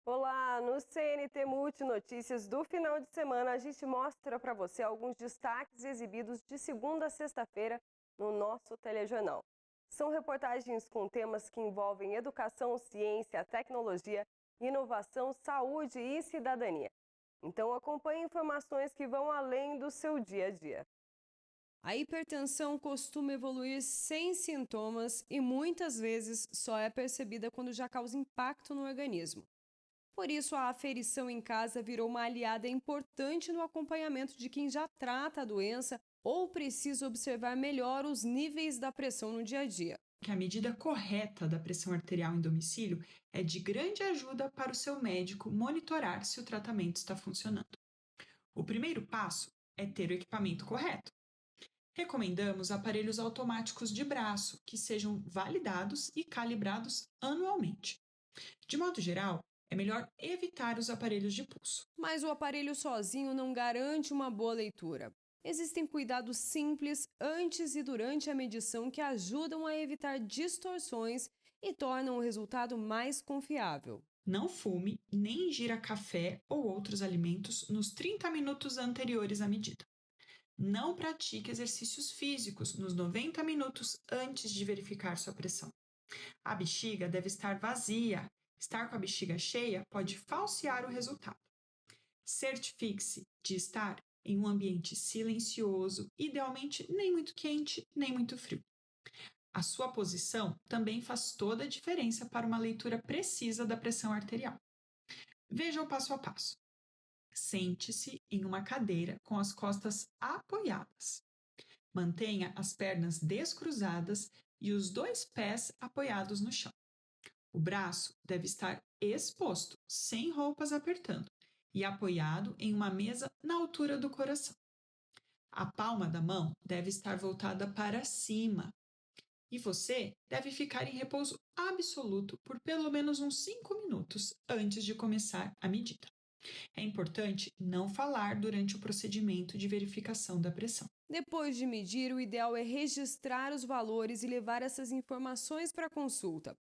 Olá, no CNT Multi Notícias do final de semana, a gente mostra para você alguns destaques exibidos de segunda a sexta-feira no nosso telejornal. São reportagens com temas que envolvem educação, ciência, tecnologia, inovação, saúde e cidadania. Então acompanhe informações que vão além do seu dia a dia. A hipertensão costuma evoluir sem sintomas e muitas vezes só é percebida quando já causa impacto no organismo. Por isso, a aferição em casa virou uma aliada importante no acompanhamento de quem já trata a doença ou precisa observar melhor os níveis da pressão no dia a dia. Que a medida correta da pressão arterial em domicílio é de grande ajuda para o seu médico monitorar se o tratamento está funcionando. O primeiro passo é ter o equipamento correto. Recomendamos aparelhos automáticos de braço que sejam validados e calibrados anualmente. De modo geral, é melhor evitar os aparelhos de pulso. Mas o aparelho sozinho não garante uma boa leitura. Existem cuidados simples antes e durante a medição que ajudam a evitar distorções e tornam o resultado mais confiável. Não fume nem ingira café ou outros alimentos nos 30 minutos anteriores à medida. Não pratique exercícios físicos nos 90 minutos antes de verificar sua pressão. A bexiga deve estar vazia. Estar com a bexiga cheia pode falsear o resultado. Certifique-se de estar em um ambiente silencioso, idealmente nem muito quente, nem muito frio. A sua posição também faz toda a diferença para uma leitura precisa da pressão arterial. Veja o passo a passo. Sente-se em uma cadeira com as costas apoiadas. Mantenha as pernas descruzadas e os dois pés apoiados no chão. O braço deve estar exposto, sem roupas apertando, e apoiado em uma mesa na altura do coração. A palma da mão deve estar voltada para cima. E você deve ficar em repouso absoluto por pelo menos uns 5 minutos antes de começar a medida. É importante não falar durante o procedimento de verificação da pressão. Depois de medir, o ideal é registrar os valores e levar essas informações para a consulta.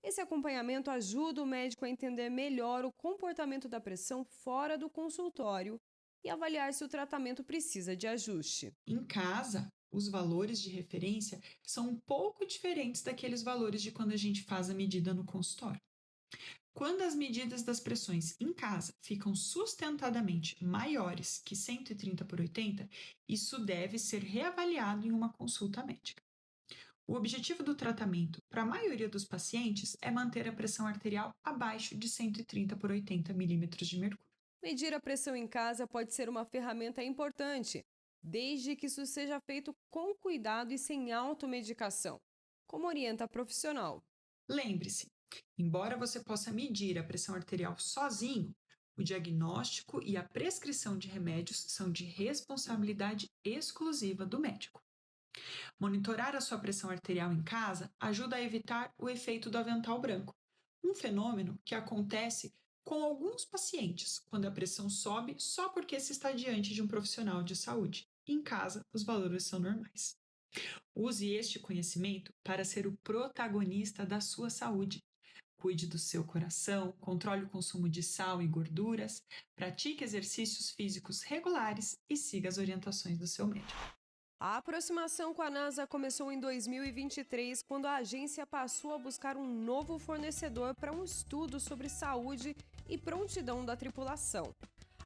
Esse acompanhamento ajuda o médico a entender melhor o comportamento da pressão fora do consultório e avaliar se o tratamento precisa de ajuste. Em casa, os valores de referência são um pouco diferentes daqueles valores de quando a gente faz a medida no consultório. Quando as medidas das pressões em casa ficam sustentadamente maiores que 130/80, isso deve ser reavaliado em uma consulta médica. O objetivo do tratamento para a maioria dos pacientes é manter a pressão arterial abaixo de 130/80 milímetros de mercúrio. Medir a pressão em casa pode ser uma ferramenta importante, desde que isso seja feito com cuidado e sem automedicação, como orienta a profissional. Lembre-se, embora você possa medir a pressão arterial sozinho, o diagnóstico e a prescrição de remédios são de responsabilidade exclusiva do médico. Monitorar a sua pressão arterial em casa ajuda a evitar o efeito do avental branco, um fenômeno que acontece com alguns pacientes quando a pressão sobe só porque se está diante de um profissional de saúde. Em casa, os valores são normais. Use este conhecimento para ser o protagonista da sua saúde. Cuide do seu coração, controle o consumo de sal e gorduras, pratique exercícios físicos regulares e siga as orientações do seu médico. A aproximação com a NASA começou em 2023, quando a agência passou a buscar um novo fornecedor para um estudo sobre saúde e prontidão da tripulação.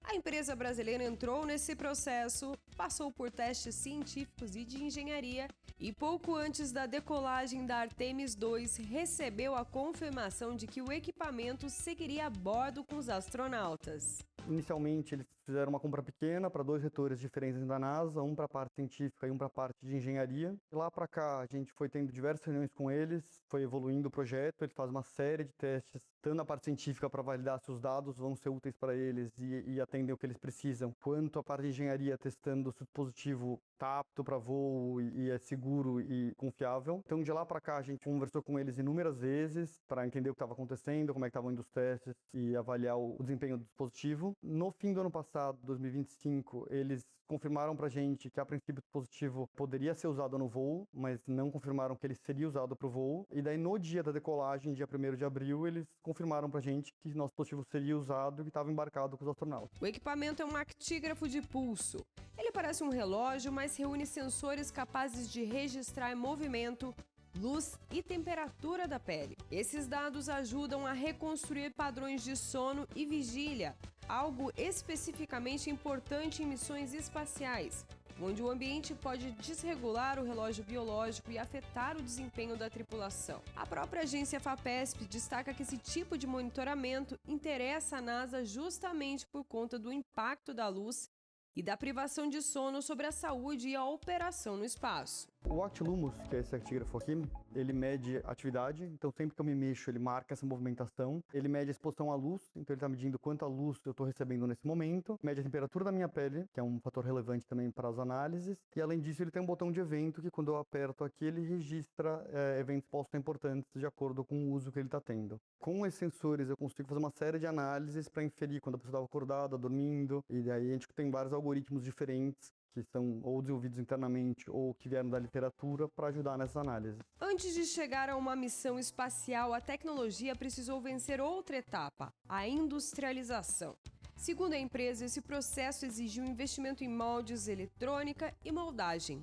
A empresa brasileira entrou nesse processo, passou por testes científicos e de engenharia e pouco antes da decolagem da Artemis II recebeu a confirmação de que o equipamento seguiria a bordo com os astronautas. Inicialmente, eles fizeram uma compra pequena para 2 retores diferentes da NASA, um para a parte científica e um para a parte de engenharia. De lá para cá, a gente foi tendo diversas reuniões com eles, foi evoluindo o projeto, eles fazem uma série de testes, tanto na parte científica para validar se os dados vão ser úteis para eles e atendem o que eles precisam, quanto a parte de engenharia testando se o dispositivo está apto para voo e é seguro e confiável. Então, de lá para cá, a gente conversou com eles inúmeras vezes para entender o que estava acontecendo, como é que estavam indo os testes e avaliar o desempenho do dispositivo. No fim do ano passado, 2025, eles confirmaram para a gente que, a princípio, o dispositivo poderia ser usado no voo, mas não confirmaram que ele seria usado para o voo. E daí, no dia da decolagem, dia 1º de abril, eles confirmaram para a gente que nosso dispositivo seria usado e que estava embarcado com os astronautas. O equipamento é um actígrafo de pulso. Ele parece um relógio, mas reúne sensores capazes de registrar movimento, luz e temperatura da pele. Esses dados ajudam a reconstruir padrões de sono e vigília, algo especificamente importante em missões espaciais, onde o ambiente pode desregular o relógio biológico e afetar o desempenho da tripulação. A própria agência FAPESP destaca que esse tipo de monitoramento interessa a NASA justamente por conta do impacto da luz e da privação de sono sobre a saúde e a operação no espaço. O Actilumos, que é esse actígrafo aqui, ele mede atividade, então sempre que eu me mexo ele marca essa movimentação. Ele mede a exposição à luz, então ele está medindo quanta luz eu estou recebendo nesse momento. Mede a temperatura da minha pele, que é um fator relevante também para as análises. E além disso ele tem um botão de evento que quando eu aperto aqui ele registra eventos importantes de acordo com o uso que ele está tendo. Com esses sensores eu consigo fazer uma série de análises para inferir quando a pessoa estava acordada, dormindo, e daí a gente tem vários algoritmos diferentes que são ou desenvolvidos internamente ou que vieram da literatura para ajudar nessas análises. Antes de chegar a uma missão espacial, a tecnologia precisou vencer outra etapa, a industrialização. Segundo a empresa, esse processo exigiu investimento em moldes, eletrônica e moldagem.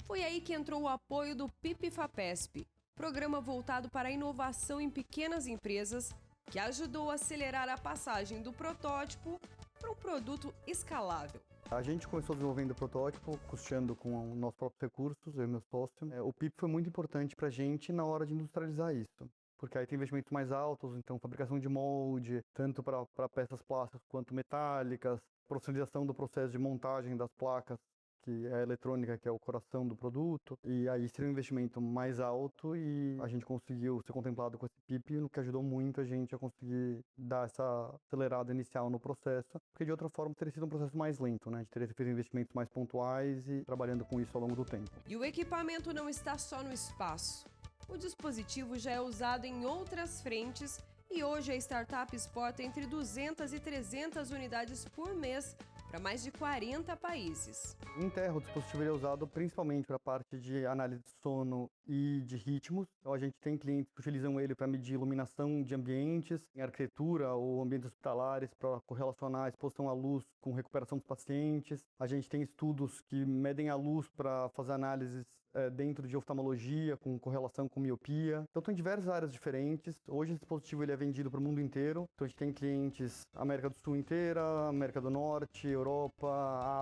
Foi aí que entrou o apoio do PIP-FAPESP, programa voltado para a inovação em pequenas empresas, que ajudou a acelerar a passagem do protótipo para um produto escalável. A gente começou desenvolvendo o protótipo, custeando com os nossos próprios recursos, eu e meu sócio. O PIP foi muito importante para a gente na hora de industrializar isso, porque aí tem investimentos mais altos, então fabricação de molde, tanto para peças plásticas quanto metálicas, profissionalização do processo de montagem das placas, que é a eletrônica, que é o coração do produto, e aí seria um investimento mais alto e a gente conseguiu ser contemplado com esse PIP, o que ajudou muito a gente a conseguir dar essa acelerada inicial no processo, porque de outra forma teria sido um processo mais lento, né? A gente teria feito investimentos mais pontuais e trabalhando com isso ao longo do tempo. E o equipamento não está só no espaço. O dispositivo já é usado em outras frentes e hoje a startup exporta entre 200 e 300 unidades por mês para mais de 40 países. Em terra, o dispositivo é usado principalmente para a parte de análise de sono e de ritmos. Então, a gente tem clientes que utilizam ele para medir iluminação de ambientes, em arquitetura ou ambientes hospitalares, para correlacionar a exposição à luz com recuperação dos pacientes. A gente tem estudos que medem a luz para fazer análises dentro de oftalmologia, com correlação com miopia. Então tem diversas áreas diferentes. Hoje esse dispositivo ele é vendido para o mundo inteiro. Então a gente tem clientes América do Sul inteira, América do Norte, Europa,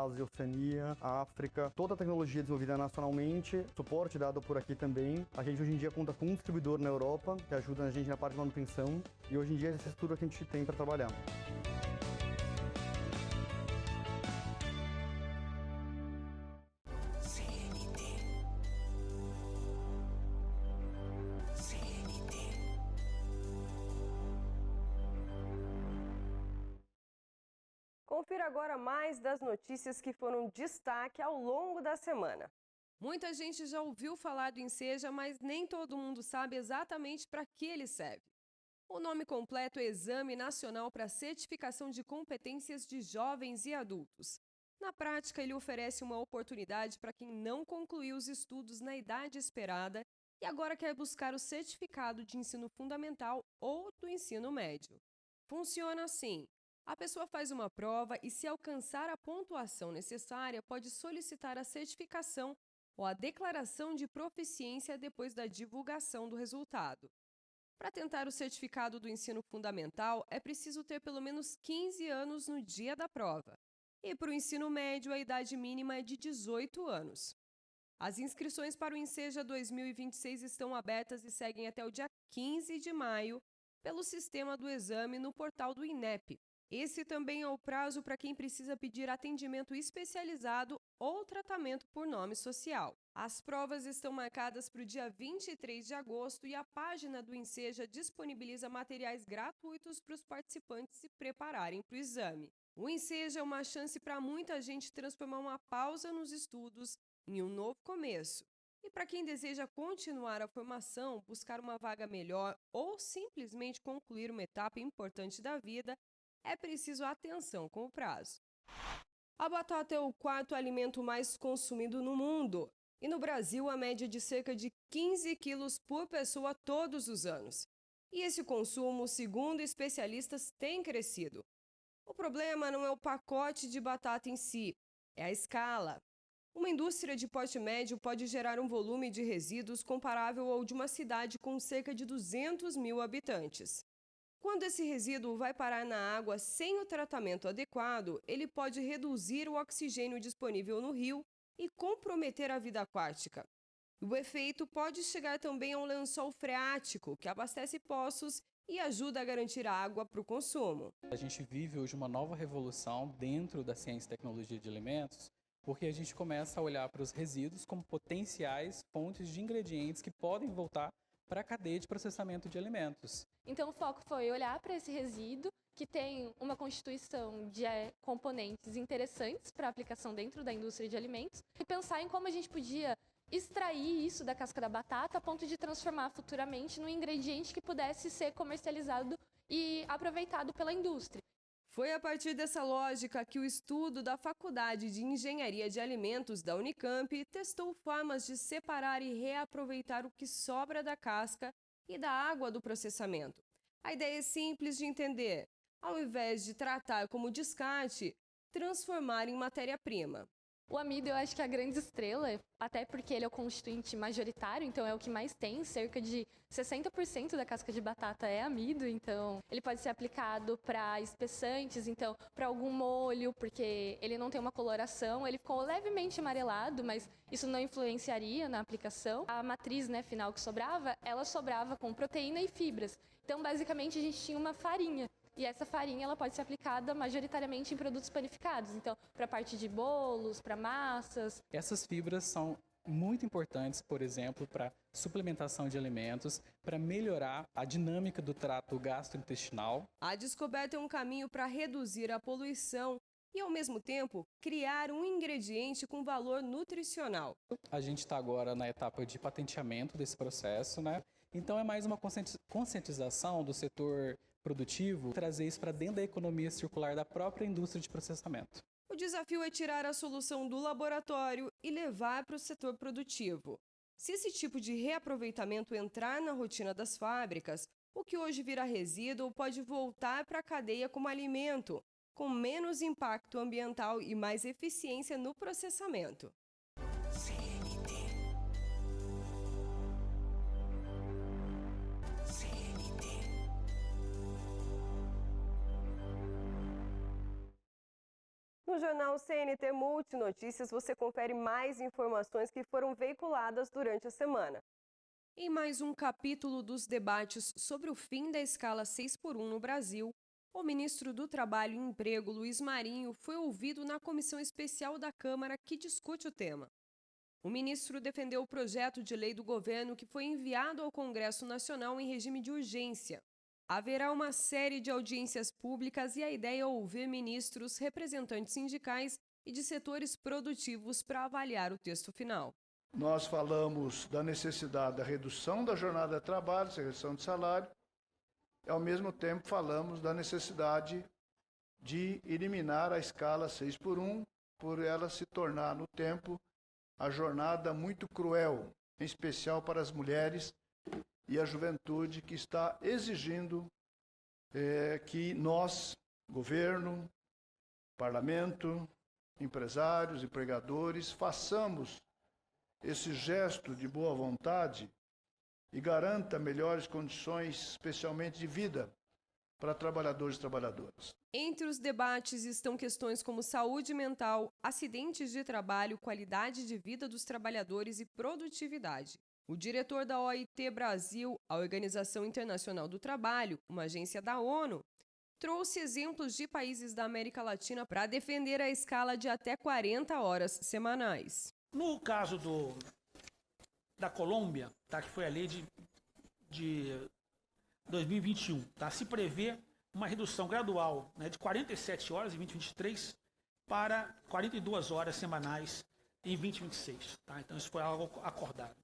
Ásia, Oceania, África. Toda a tecnologia desenvolvida nacionalmente, suporte dado por aqui também. A gente hoje em dia conta com um distribuidor na Europa, que ajuda a gente na parte de manutenção. E hoje em dia essa estrutura que a gente tem para trabalhar. Confira agora mais das notícias que foram destaque ao longo da semana. Muita gente já ouviu falar do Enseja, mas nem todo mundo sabe exatamente para que ele serve. O nome completo é Exame Nacional para Certificação de Competências de Jovens e Adultos. Na prática, ele oferece uma oportunidade para quem não concluiu os estudos na idade esperada e agora quer buscar o certificado de ensino fundamental ou do ensino médio. Funciona assim. A pessoa faz uma prova e, se alcançar a pontuação necessária, pode solicitar a certificação ou a declaração de proficiência depois da divulgação do resultado. Para tentar o certificado do ensino fundamental, é preciso ter pelo menos 15 anos no dia da prova. E para o ensino médio, a idade mínima é de 18 anos. As inscrições para o Enseja 2026 estão abertas e seguem até o dia 15 de maio pelo sistema do exame no portal do INEP. Esse também é o prazo para quem precisa pedir atendimento especializado ou tratamento por nome social. As provas estão marcadas para o dia 23 de agosto e a página do Enseja disponibiliza materiais gratuitos para os participantes se prepararem para o exame. O Enseja é uma chance para muita gente transformar uma pausa nos estudos em um novo começo. E para quem deseja continuar a formação, buscar uma vaga melhor ou simplesmente concluir uma etapa importante da vida, é preciso atenção com o prazo. A batata é o quarto alimento mais consumido no mundo. E no Brasil, a média é de cerca de 15 quilos por pessoa todos os anos. E esse consumo, segundo especialistas, tem crescido. O problema não é o pacote de batata em si, é a escala. Uma indústria de porte médio pode gerar um volume de resíduos comparável ao de uma cidade com cerca de 200 mil habitantes. Quando esse resíduo vai parar na água sem o tratamento adequado, ele pode reduzir o oxigênio disponível no rio e comprometer a vida aquática. O efeito pode chegar também ao lençol freático, que abastece poços e ajuda a garantir a água para o consumo. A gente vive hoje uma nova revolução dentro da ciência e tecnologia de alimentos, porque a gente começa a olhar para os resíduos como potenciais fontes de ingredientes que podem voltar para a cadeia de processamento de alimentos. Então o foco foi olhar para esse resíduo, que tem uma constituição de componentes interessantes para aplicação dentro da indústria de alimentos, e pensar em como a gente podia extrair isso da casca da batata a ponto de transformar futuramente num ingrediente que pudesse ser comercializado e aproveitado pela indústria. Foi a partir dessa lógica que o estudo da Faculdade de Engenharia de Alimentos da Unicamp testou formas de separar e reaproveitar o que sobra da casca e da água do processamento. A ideia é simples de entender. Ao invés de tratar como descarte, transformar em matéria-prima. O amido eu acho que é a grande estrela, até porque ele é o constituinte majoritário, então é o que mais tem, cerca de 60% da casca de batata é amido, então ele pode ser aplicado para espessantes, então para algum molho, porque ele não tem uma coloração, ele ficou levemente amarelado, mas isso não influenciaria na aplicação. A matriz, final que sobrava, ela sobrava com proteína e fibras, então basicamente a gente tinha uma farinha. E essa farinha ela pode ser aplicada majoritariamente em produtos panificados, então para a parte de bolos, para massas. Essas fibras são muito importantes, por exemplo, para suplementação de alimentos, para melhorar a dinâmica do trato gastrointestinal. A descoberta é um caminho para reduzir a poluição e, ao mesmo tempo, criar um ingrediente com valor nutricional. A gente está agora na etapa de patenteamento desse processo, Então é mais uma conscientização do setor produtivo, trazer isso para dentro da economia circular da própria indústria de processamento. O desafio é tirar a solução do laboratório e levar para o setor produtivo. Se esse tipo de reaproveitamento entrar na rotina das fábricas, o que hoje vira resíduo pode voltar para a cadeia como alimento, com menos impacto ambiental e mais eficiência no processamento. No jornal CNT Multinotícias, você confere mais informações que foram veiculadas durante a semana. Em mais um capítulo dos debates sobre o fim da escala 6x1 no Brasil, o ministro do Trabalho e Emprego, Luiz Marinho, foi ouvido na comissão especial da Câmara que discute o tema. O ministro defendeu o projeto de lei do governo que foi enviado ao Congresso Nacional em regime de urgência. Haverá uma série de audiências públicas e a ideia é ouvir ministros, representantes sindicais e de setores produtivos para avaliar o texto final. Nós falamos da necessidade da redução da jornada de trabalho, redução de salário, e ao mesmo tempo falamos da necessidade de eliminar a escala 6x1, por ela se tornar no tempo a jornada muito cruel, em especial para as mulheres e a juventude, que está exigindo que nós, governo, parlamento, empresários, empregadores, façamos esse gesto de boa vontade e garanta melhores condições, especialmente de vida, para trabalhadores e trabalhadoras. Entre os debates estão questões como saúde mental, acidentes de trabalho, qualidade de vida dos trabalhadores e produtividade. O diretor da OIT Brasil, a Organização Internacional do Trabalho, uma agência da ONU, trouxe exemplos de países da América Latina para defender a escala de até 40 horas semanais. No caso da Colômbia, que foi a lei de 2021, se prevê uma redução gradual de 47 horas em 2023 para 42 horas semanais em 2026. Tá? Então, isso foi algo acordado.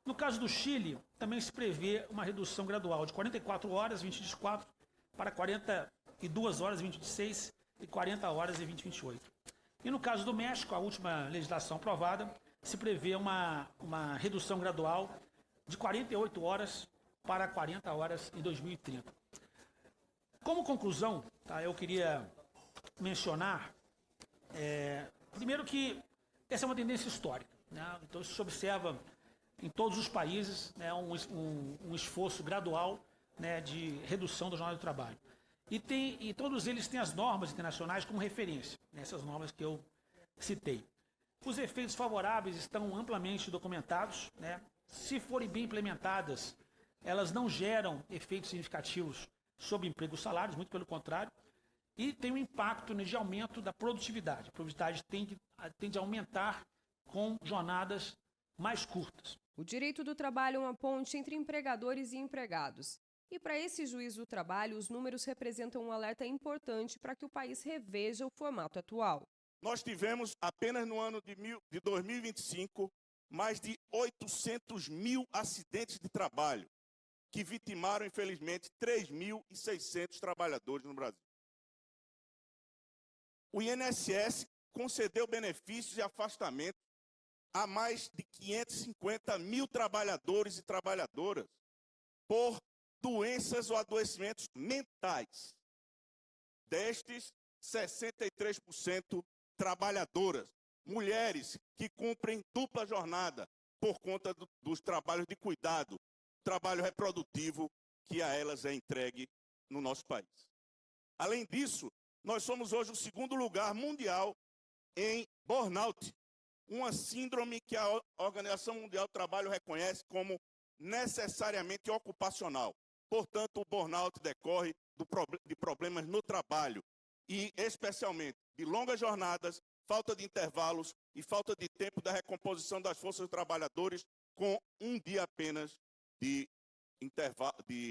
No caso do Chile, também se prevê uma redução gradual de 44 horas em 2024 para 42 horas em 2026 e 40 horas em 2028. E no caso do México, a última legislação aprovada, se prevê uma redução gradual de 48 horas para 40 horas em 2030. Como conclusão, tá, eu queria mencionar, primeiro que essa é uma tendência histórica, né? Então isso se observa em todos os países, né, um esforço gradual, né, de redução da jornada de trabalho. E todos eles têm as normas internacionais como referência, né, essas normas que eu citei. Os efeitos favoráveis estão amplamente documentados, né? Se forem bem implementadas, elas não geram efeitos significativos sobre emprego e salários, muito pelo contrário, e tem um impacto de aumento da produtividade. A produtividade tende a aumentar com jornadas mais curtas. O direito do trabalho é uma ponte entre empregadores e empregados. E para esse juiz do trabalho, os números representam um alerta importante para que o país reveja o formato atual. Nós tivemos, apenas no ano de 2025, mais de 800 mil acidentes de trabalho, que vitimaram, infelizmente, 3.600 trabalhadores no Brasil. O INSS concedeu benefícios de afastamento a mais de 550 mil trabalhadores e trabalhadoras por doenças ou adoecimentos mentais. Destes, 63% trabalhadoras, mulheres que cumprem dupla jornada por conta dos trabalhos de cuidado, trabalho reprodutivo que a elas é entregue no nosso país. Além disso, nós somos hoje o segundo lugar mundial em burnout, uma síndrome que a Organização Mundial do Trabalho reconhece como necessariamente ocupacional. Portanto, o burnout decorre de problemas no trabalho e, especialmente, de longas jornadas, falta de intervalos e falta de tempo da recomposição das forças dos trabalhadores com um dia apenas de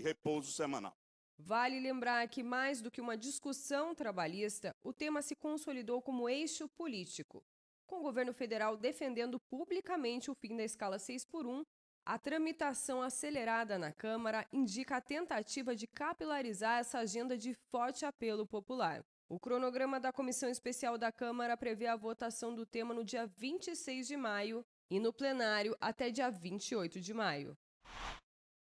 repouso semanal. Vale lembrar que, mais do que uma discussão trabalhista, o tema se consolidou como eixo político. Com o governo federal defendendo publicamente o fim da escala 6x1, a tramitação acelerada na Câmara indica a tentativa de capilarizar essa agenda de forte apelo popular. O cronograma da Comissão Especial da Câmara prevê a votação do tema no dia 26 de maio e no plenário até dia 28 de maio.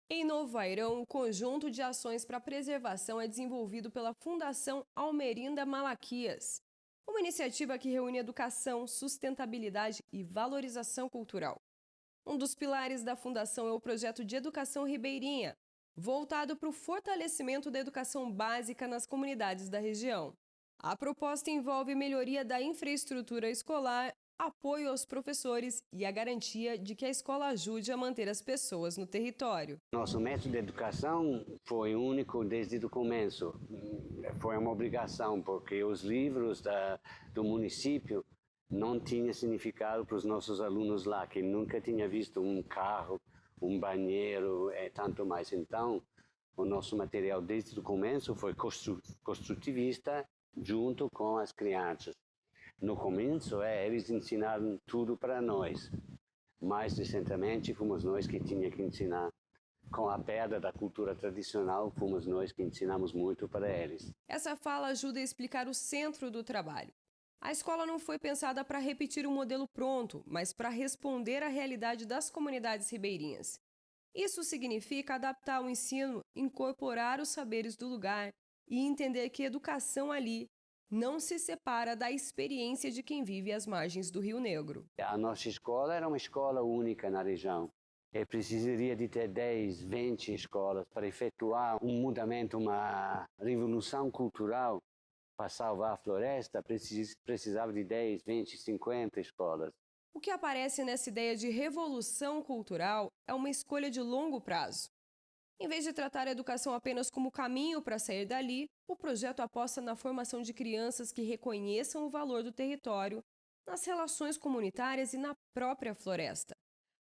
Em Novo Airão, o conjunto de ações para a preservação é desenvolvido pela Fundação Almerinda Malaquias, uma iniciativa que reúne educação, sustentabilidade e valorização cultural. Um dos pilares da fundação é o projeto de Educação Ribeirinha, voltado para o fortalecimento da educação básica nas comunidades da região. A proposta envolve melhoria da infraestrutura escolar, apoio aos professores e a garantia de que a escola ajude a manter as pessoas no território. Nosso método de educação foi único desde o começo. Foi uma obrigação, porque os livros do município não tinham significado para os nossos alunos lá, que nunca tinha visto um carro, um banheiro e tanto mais. Então, o nosso material desde o começo foi construtivista junto com as crianças. No começo, eles ensinaram tudo para nós. Mais recentemente, fomos nós que tínhamos que ensinar. Com a perda da cultura tradicional, fomos nós que ensinamos muito para eles. Essa fala ajuda a explicar o centro do trabalho. A escola não foi pensada para repetir um modelo pronto, mas para responder à realidade das comunidades ribeirinhas. Isso significa adaptar o ensino, incorporar os saberes do lugar e entender que educação ali não se separa da experiência de quem vive às margens do Rio Negro. A nossa escola era uma escola única na região. E precisaria de ter 10, 20 escolas para efetuar um mudamento, uma revolução cultural. Para salvar a floresta, precisava de 10, 20, 50 escolas. O que aparece nessa ideia de revolução cultural é uma escolha de longo prazo. Em vez de tratar a educação apenas como caminho para sair dali, o projeto aposta na formação de crianças que reconheçam o valor do território, nas relações comunitárias e na própria floresta.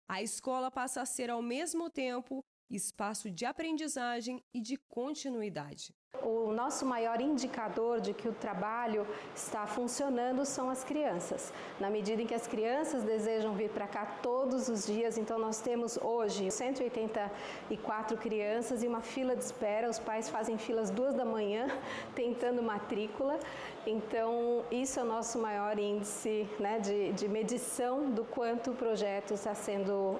A escola passa a ser, ao mesmo tempo, espaço de aprendizagem e de continuidade. O nosso maior indicador de que o trabalho está funcionando são as crianças. Na medida em que as crianças desejam vir para cá todos os dias, então nós temos hoje 184 crianças e uma fila de espera. Os pais fazem filas 2 da manhã tentando matrícula. Então isso é o nosso maior índice, né, de medição do quanto o projeto está sendo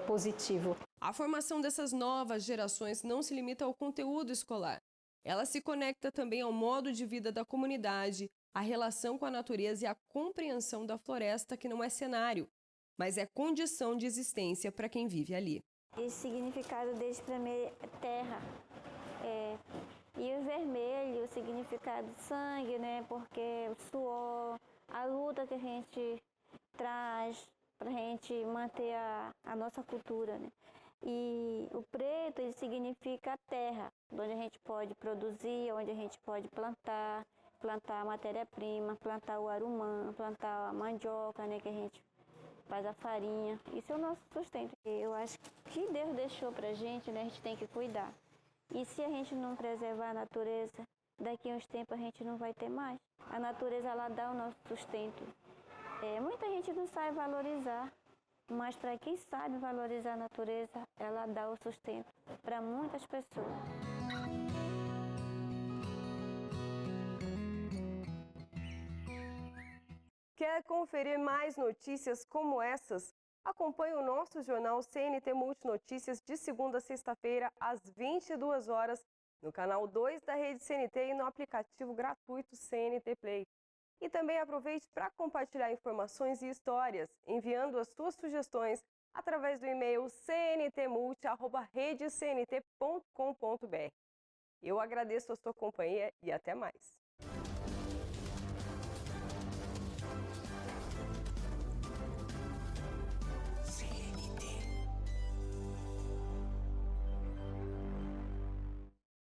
positivo. A formação dessas novas gerações não se limita ao conteúdo escolar. Ela se conecta também ao modo de vida da comunidade, à relação com a natureza e à compreensão da floresta, que não é cenário, mas é condição de existência para quem vive ali. Esse significado deles para mim é terra. E o vermelho, o significado de sangue, né? Porque o suor, a luta que a gente traz para a gente manter a nossa cultura, né? E o preto, ele significa a terra, onde a gente pode produzir, onde a gente pode plantar a matéria-prima, plantar o arumã, plantar a mandioca, né, que a gente faz a farinha. Isso é o nosso sustento. Eu acho que Deus deixou pra gente, né, a gente tem que cuidar. E se a gente não preservar a natureza, daqui a uns tempos a gente não vai ter mais. A natureza, ela dá o nosso sustento. Muita gente não sabe valorizar. Mas para quem sabe valorizar a natureza, ela dá o sustento para muitas pessoas. Quer conferir mais notícias como essas? Acompanhe o nosso jornal CNT Multinotícias de segunda a sexta-feira, às 22 horas, no canal 2 da Rede CNT e no aplicativo gratuito CNT Play. E também aproveite para compartilhar informações e histórias, enviando as suas sugestões através do e-mail cntmulti@redecnt.com.br. Eu agradeço a sua companhia e até mais.